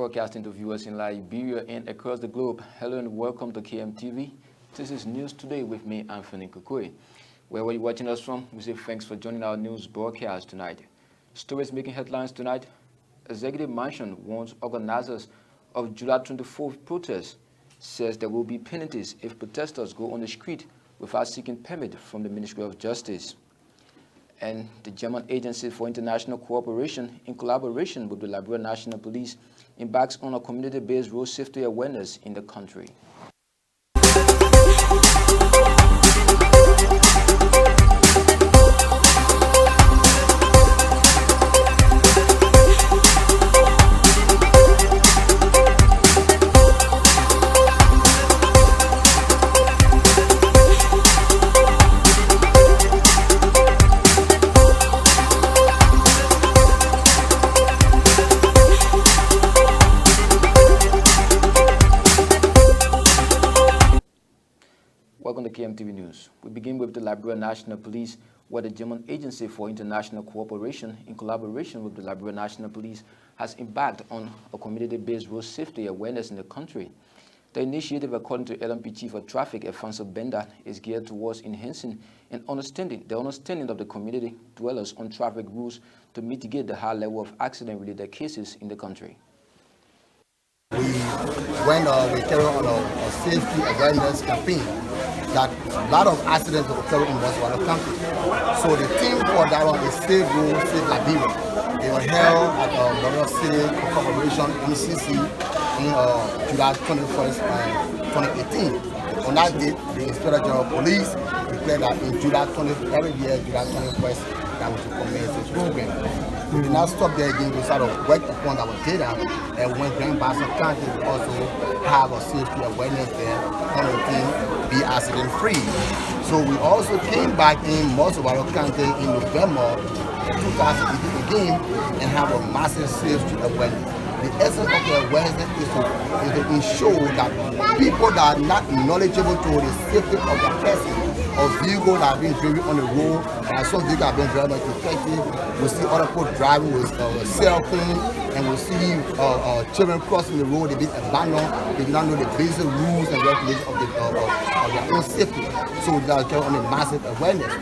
broadcasting to viewers in Liberia and across the globe. Hello and welcome to KMTV. This is News Today with me, Anthony Kokoi. Wherever you're watching us from, we say thanks for joining our news broadcast tonight. Stories making headlines tonight. Executive Mansion warns organizers of July 24th protests, says there will be penalties if protesters go on the street without seeking permit from the Ministry of Justice. And the German Agency for International Cooperation, in collaboration with the Liberia National Police, embarks on a community-based road safety awareness in the country. Welcome to KMTV News. We begin with the Liberia National Police, where the German Agency for International Cooperation, in collaboration with the Liberia National Police, has embarked on a community-based road safety awareness in the country. The initiative, according to LMP Chief of Traffic, Alfonso Benda, is geared towards enhancing and the understanding of the community dwellers on traffic rules to mitigate the high level of accident-related cases in the country. We carry on a safety awareness campaign that a lot of accidents occur in most of the country. So the theme for that one is Safe Road, Safe Liberia. They were held at Liberia City Corporation (ECC) in July 21st, 2018. On that date, the Inspector General of Police declared that in July 20th, every year, July 21st, that we should commence this program. We did not stop there again. We started to work upon our data, and when Grand Bassa County, we also have a safety awareness there on the thing, be accident free. So we also came back in most of our county in November 2018 again and have a massive safety awareness. The essence of the awareness is to ensure that people that are not knowledgeable to the safety of the person or vehicle that have been driven on the road, and some vehicles have been driven defective. We see other people driving with cell phone, and we see children crossing the road, they've been abandoned, they do not know the basic rules and regulations of their own safety. So they are on a massive awareness.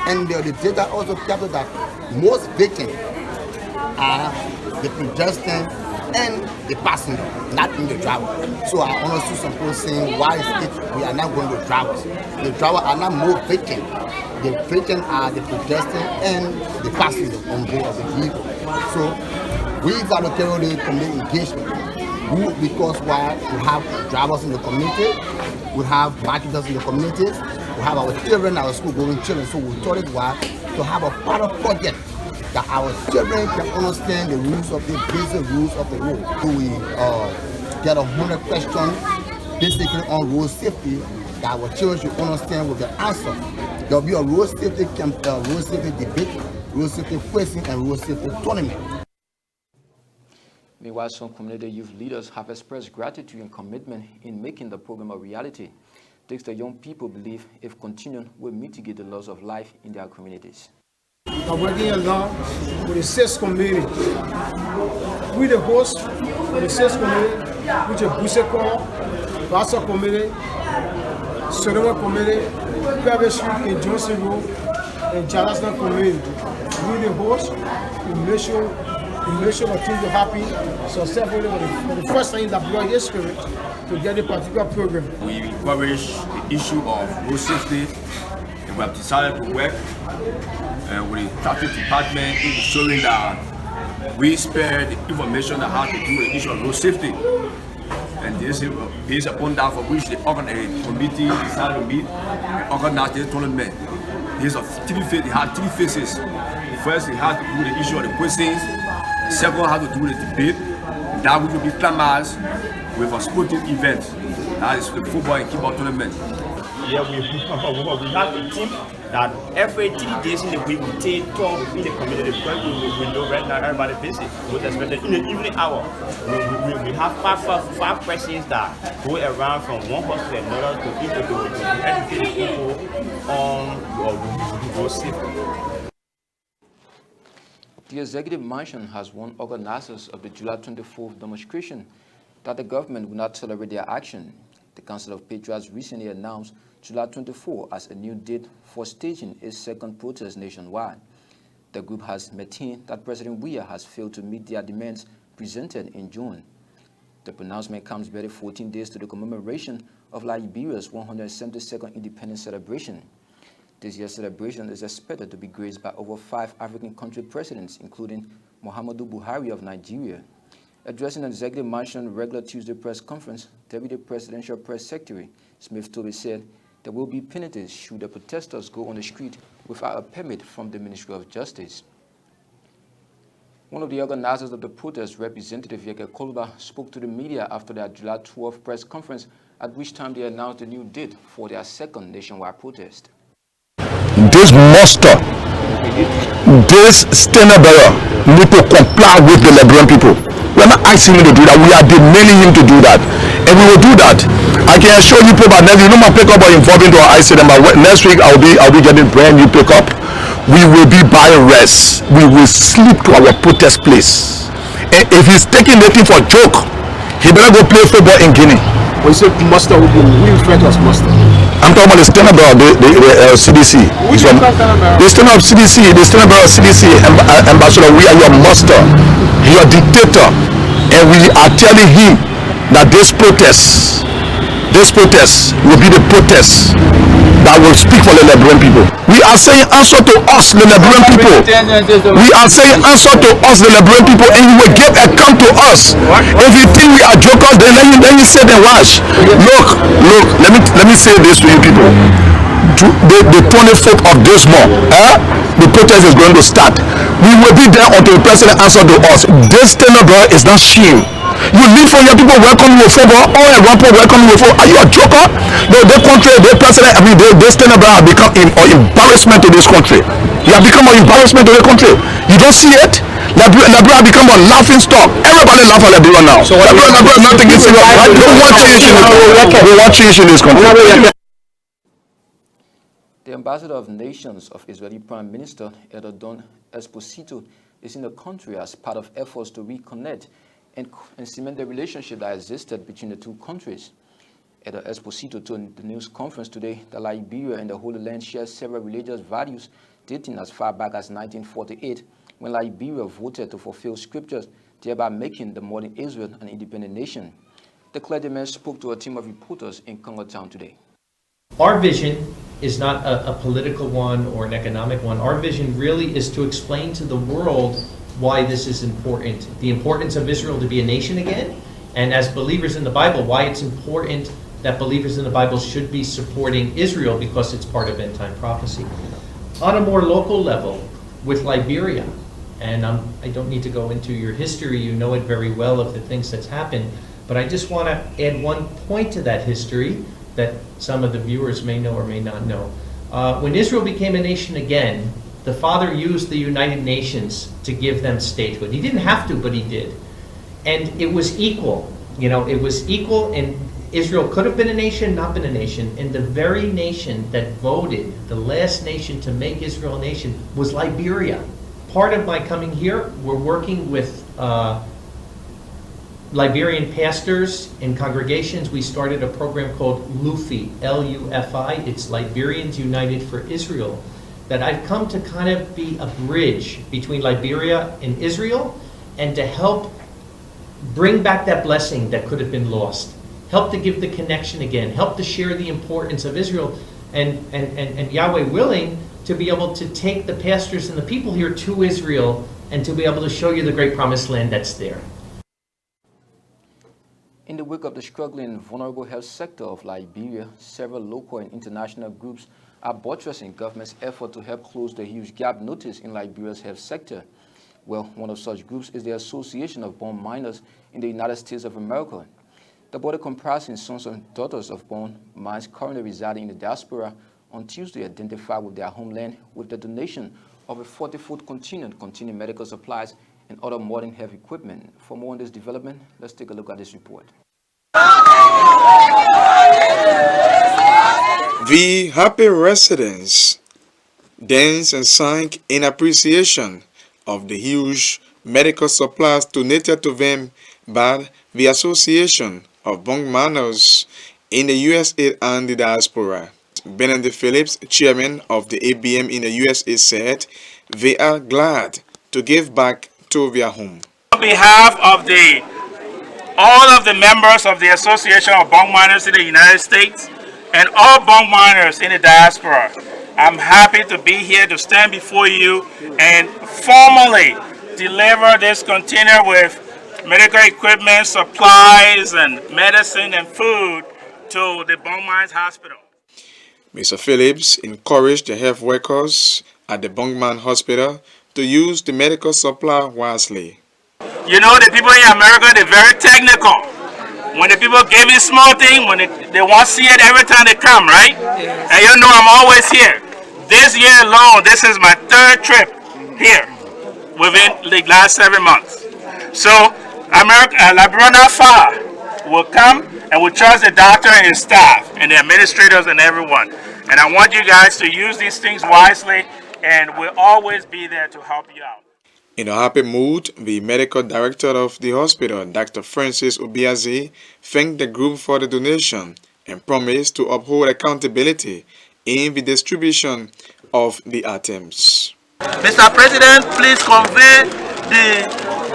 And the data also captured that most victims are the pedestrian and the passenger, not in the driver. So I understood some people saying, why is it we are not going to drivers? The drivers are not more victims. The victims are the pedestrian and the passenger on board of the vehicle. So we got to carry the community engagement. Because why we have drivers in the community, we have marketers in the communities, we have our children, our school going children. So we thought it was to have a pilot project that our children can understand the rules of the basic rules of the road. So we get 100 questions basically on road safety that our children should understand with the answer. There will be a road safety debate, road safety question, and road safety tournament. Meanwhile, some community youth leaders have expressed gratitude and commitment in making the program a reality. Things the young people believe, if continued, will mitigate the loss of life in their communities. We are working along with the SIS community. We the host of the SIS community, which is Buseko, Bassa community, Sonoma community, Private Street in Johnson Road, and Jalasna community. We the host, we make sure that things are happy, successfully for the first time in Liberia history to get a particular program. We encourage the issue of road safety, and we have decided to work with the traffic department in ensuring that we spare the information on how to do the issue of road safety. And this is based upon that for which the committee decided to meet and organize this tournament. They had three phases. First, they had to do the issue of the questions. Second, had to do the debate. And that will be climaxed with a sporting event. That is the football and kickball tournament. Yeah, we have a team that every 3 days in the week we take talk in the community because we know right now everybody busy. Most especially in the evening hour, we have five questions that go around from one house to another to educate people on road safety. The executive mansion has warned organizers of the July 24th demonstration that the government will not tolerate their action. The Council of Patriots recently announced July 24 as a new date for staging its second protest nationwide. The group has maintained that President Weah has failed to meet their demands presented in June. The pronouncement comes barely 14 days to the commemoration of Liberia's 172nd independence celebration. This year's celebration is expected to be graced by over 5 African country presidents, including Muhammadu Buhari of Nigeria. Addressing an executive mansion regular Tuesday press conference, Deputy Presidential Press Secretary Smith Toby said there will be penalties should the protesters go on the street without a permit from the Ministry of Justice. One of the organizers of the protest, Representative Yeke Koluba, spoke to the media after their July 12th press conference, at which time they announced a new date for their second nationwide protest. This muster, this standard bearer need to comply with the Liberian people. We are not asking him to do that, we are demanding him to do that. And we will do that. I can assure you people that next week, my pickup or involving to our ICM, but next week I'll be getting brand new pickup. We will be buying rest. We will sleep to our protest place. And if he's taking anything for a joke, he better go play football in Guinea. When you say muster, we refer to as muster. I'm talking about the standard bearer, the CDC. The standard of CDC, the standard bearer of CDC, ambassador, we are your master, your dictator, and we are telling him that this protest will be the protest that will speak for the Liberian people. We are saying answer to us, the Liberian people. We are saying answer to us, the Liberian people, and you will give account to us. If you think we are jokers, then let me say then watch. Look, let me say this to you people. The 24th of this month, the protest is going to start. We will be there until the president answers to us. This tenor is not shame. You live for your people welcome you with football, all at one point welcome you with football. Are you a joker? The country, the president, I mean, this tenor have become an embarrassment to this country. You have become an embarrassment to the country. You don't see it? Liberia have become a laughing stock. Everybody laugh at Liberia now. So Liberia is not taking serious. We want change in this country. The ambassador of nations of Israeli Prime Minister Don Esposito is in the country as part of efforts to reconnect and cement the relationship that existed between the two countries. Edo Esposito told the news conference today that Liberia and the Holy Land share several religious values dating as far back as 1948, when Liberia voted to fulfill scriptures, thereby making the modern Israel an independent nation. The clergyman spoke to a team of reporters in Congo Town today. Our vision is not a political one or an economic one. Our vision really is to explain to the world why this is important. The importance of Israel to be a nation again, and as believers in the Bible, why it's important that believers in the Bible should be supporting Israel because it's part of end-time prophecy. On a more local level, with Liberia, and I don't need to go into your history, you know it very well of the things that's happened, but I just want to add one point to that history that some of the viewers may know or may not know. When Israel became a nation again, the Father used the United Nations to give them statehood. He didn't have to, but he did. And it was equal. You know, it was equal, and Israel could have been a nation, not been a nation. And the very nation that voted, the last nation to make Israel a nation, was Liberia. Part of my coming here, we're working with Liberian pastors and congregations. We started a program called LUFI, L-U-F-I. It's Liberians United for Israel. That I've come to kind of be a bridge between Liberia and Israel, and to help bring back that blessing that could have been lost. Help to give the connection again. Help to share the importance of Israel, and Yahweh willing, to be able to take the pastors and the people here to Israel and to be able to show you the great promised land that's there. In the wake of the struggling vulnerable health sector of Liberia, several local and international groups are buttressing government's effort to help close the huge gap noticed in Liberia's health sector. Well, one of such groups is the Association of Born Miners in the United States of America. The body comprising sons and daughters of born miners currently residing in the diaspora on Tuesday identified with their homeland with the donation of a 40-foot container containing medical supplies and other modern health equipment. For more on this development, let's take a look at this report. The happy residents danced and sang in appreciation of the huge medical supplies donated to them by the Association of Bongmanos in the USA and the diaspora. Benedict Phillips, chairman of the ABM in the USA, said they are glad to give back to their home. On behalf of all of the members of the Association of Bunk Miners in the United States and all bunk miners in the diaspora, I'm happy to be here to stand before you and formally deliver this container with medical equipment, supplies, and medicine and food to the Bunk Mines Hospital. Mr. Phillips encouraged the health workers at the Bungman Hospital to use the medical supply wisely. You know, the people in America, they're very technical. When the people give you small thing, when they want to see it every time they come, right? And you know I'm always here. This year alone, this is my 3rd trip here within the last 7 months. So, Liberia not far will come and will trust the doctor and his staff and the administrators and everyone. And I want you guys to use these things wisely, and we'll always be there to help you out. In a happy mood, the medical director of the hospital, Dr. Francis Obiazi, thanked the group for the donation and promised to uphold accountability in the distribution of the items. Mr. President, please convey the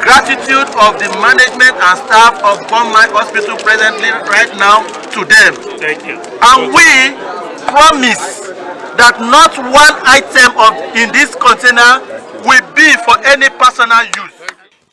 gratitude of the management and staff of Bongman Hospital presently right now to them. Thank you. And we promise that not one item in this container will be for any personal use.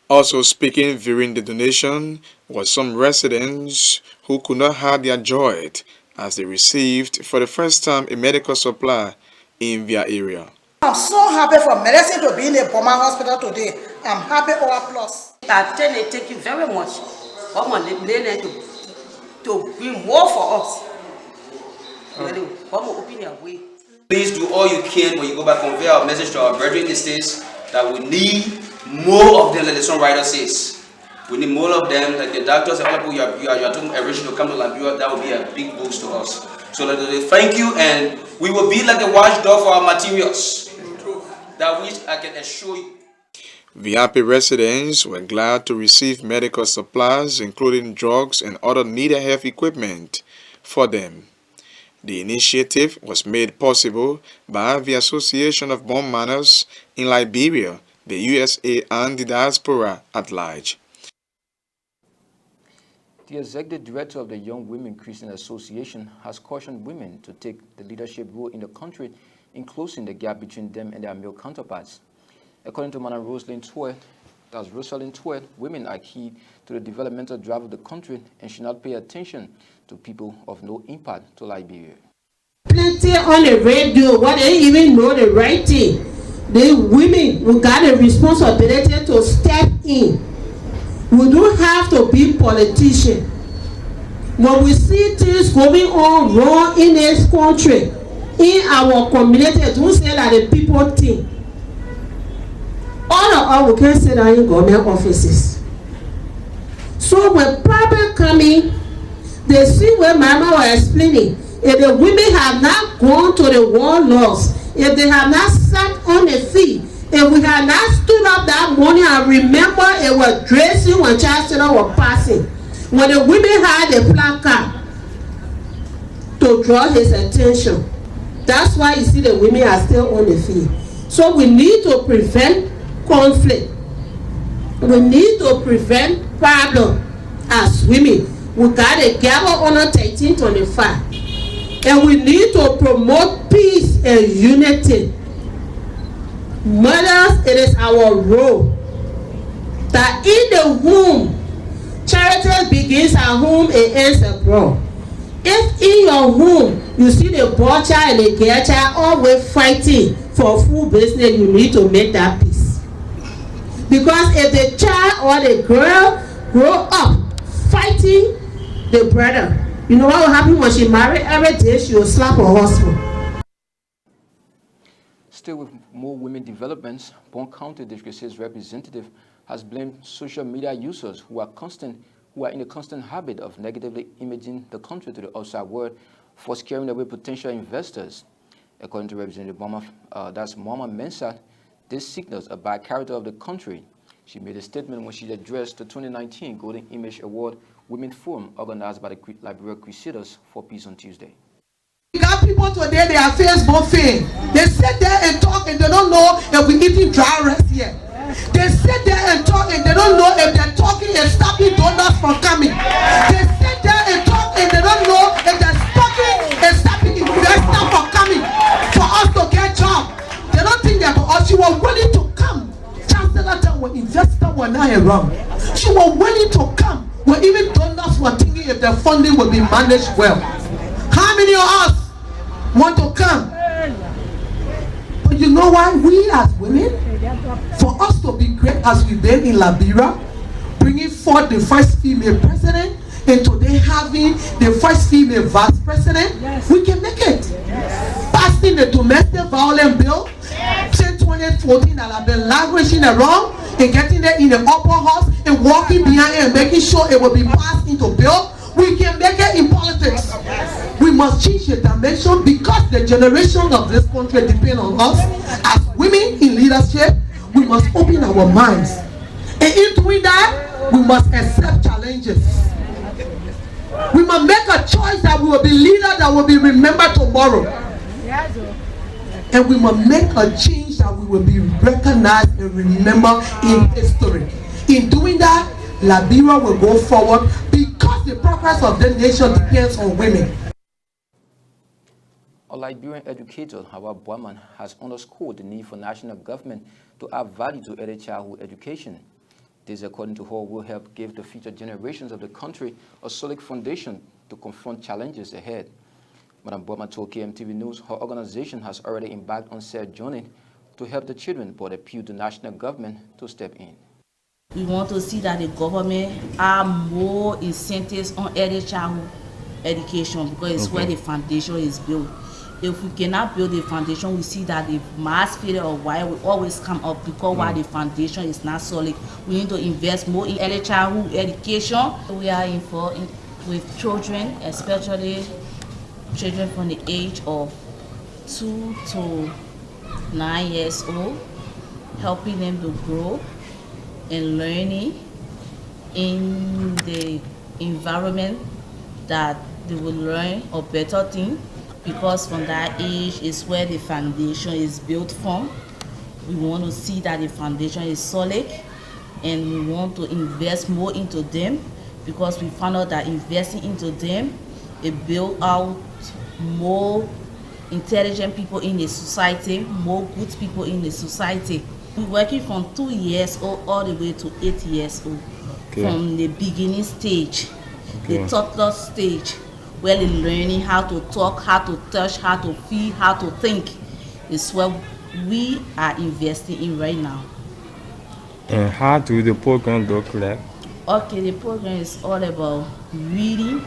Also speaking during the donation was some residents who could not hide their joy as they received for the first time a medical supply in their area. I'm so happy for medicine to be in the Boma Hospital today. I'm happy over plus. Thank you very much. To bring more for us. Please do all you can when you go back, convey our message to our brethren in the States that we need more of them, like the songwriter says. We need more of them, like the doctors and all people you are doing everything to come to Liberia. That would be a big boost to us. So thank you, and we will be like a watchdog for our materials. That which I can assure you. The happy residents were glad to receive medical supplies, including drugs and other needed health equipment for them. The initiative was made possible by the Association of Bunk Miners in Liberia, the USA, and the diaspora at large. The executive director of the Young Women Christian Association has cautioned women to take the leadership role in the country in closing the gap between them and their male counterparts. According to Madam Rosalind Twed, women are key to the developmental drive of the country and should not pay attention to people of no impact to Liberia. Plenty on the radio, what they even know the right thing. The women who got a responsibility to step in. We don't have to be politicians. When we see things going on wrong in this country, in our community, don't say that the people think. All of us we can sit down in government offices. So when problem coming, they see what Mama was explaining. If the women have not gone to the warlords, if they have not sat on the feet, if we have not stood up that morning and remember it was dressing when Chancellor was passing, when the women had a placard to draw his attention, that's why you see the women are still on the field. So we need to prevent conflict. We need to prevent problem as women. We got to gather on 1325. And we need to promote peace and unity. Mothers, it is our role that in the home, charity begins at home and ends abroad. If in your home you see the boy child and the girl child always fighting for food business, you need to make that peace. Because if the child or the girl grow up fighting the brother, you know what will happen when she marry? Every day she will slap her husband. Still with more women developments, Bond County District 6 representative has blamed social media users who are in a constant habit of negatively imaging the country to the outside world for scaring away potential investors. According to Representative Mama Mensah, This signals a bad character of the country. She made a statement when she addressed the 2019 Golden Image Award Women Forum organized by the Liberia Crusaders for Peace on Tuesday. We got people today, they are Facebook fame. They sit there and talk and they don't know if we're eating dry rice here. They sit there and talk and they don't know if they're talking and stopping donors from coming. They sit there and talk and they don't know if they're talking and stopping investors from coming for us to get jobs. They don't think that for us. She was willing to come. Chancellor that when investors were not around, she was willing to come when even donors were thinking if their funding would be managed well. How many of us want to come? But you know why? We as women, for us to be great as we did in Liberia, bringing forth the first female president, and today having the first female vice president, we can make it. Passing the domestic violence bill since 2014 that have been languishing around and getting it in the upper house and walking behind it and making sure it will be passed into bill. We can make it in politics. We must change the dimension because the generation of this country depend on us. As women in leadership, we must open our minds. And in doing that, we must accept challenges. We must make a choice that we will be leaders that will be remembered tomorrow. And we must make a change that we will be recognized and remembered in history. In doing that, Liberia will go forward because the progress of the nation depends on women. A Liberian educator, Hawa Boaman, has underscored the need for national government to add value to early childhood education. This, according to her, will help give the future generations of the country a solid foundation to confront challenges ahead. Madam Boaman told KMTV News her organization has already embarked on said journey to help the children, but appealed to national government to step in. We want to see that the government have more incentives on early childhood education because it's where the foundation is built. If we cannot build the foundation, we see that the mass failure of why will always come up because why the foundation is not solid. We need to invest more in early childhood education. We are involved with children, especially children from the age of 2 to 9 years old, helping them to grow and learning in the environment that they will learn a better thing, because from that age is where the foundation is built from. We want to see that the foundation is solid and we want to invest more into them because we found out that investing into them, it builds out more intelligent people in the society, more good people in the society. We're working from 2 years old all the way to 8 years old. From the beginning stage, the toddler stage, where they're learning how to talk, how to touch, how to feel, how to think. Is what we are investing in right now. And how do the program look like? Okay, the program is all about reading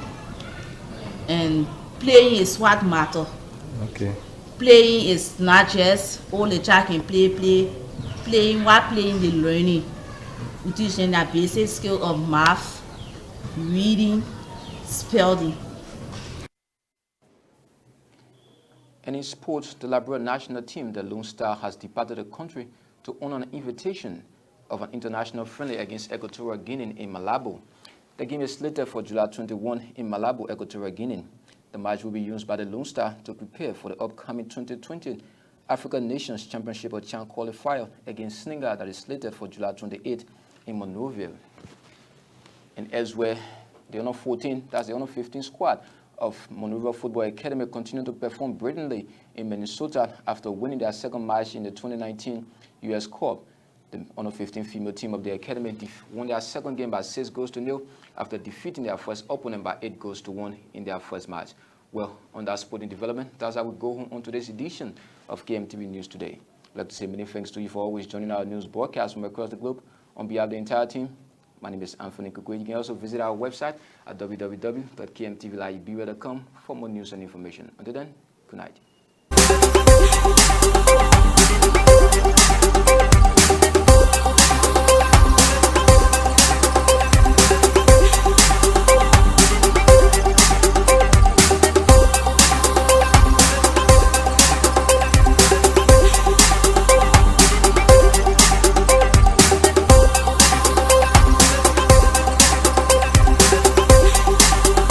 and playing is what matters. Okay. Playing is not just all the child can play. Playing, while playing, the learning. We teach them that basic skill of math, reading, spelling. And in sports, the Liberia national team, the Lone Star, has departed the country to honor an invitation of an international friendly against Equatorial Guinea in Malabo. The game is slated for July 21 in Malabo, Equatorial Guinea. The match will be used by the Lone Star to prepare for the upcoming 2020 African Nations Championship or CHAN qualifier against Senegal that is slated for July 28 in Monrovia. And elsewhere, the Under 14, that's the Under 15 squad of Monrovia Football Academy continue to perform brilliantly in Minnesota after winning their second match in the 2019 U.S. Cup. The Under 15 female team of the academy won their second game by 6-0 after defeating their first opponent by 8-1 in their first match. Well, on that sporting development, that's how we go home on today's edition of KMTV News Today. I'd like to say many thanks to you for always joining our news broadcast from across the globe. On behalf of the entire team, my name is Anthony Kokoi. You can also visit our website at www.kmtvliberia.com for more news and information. Until then, good night.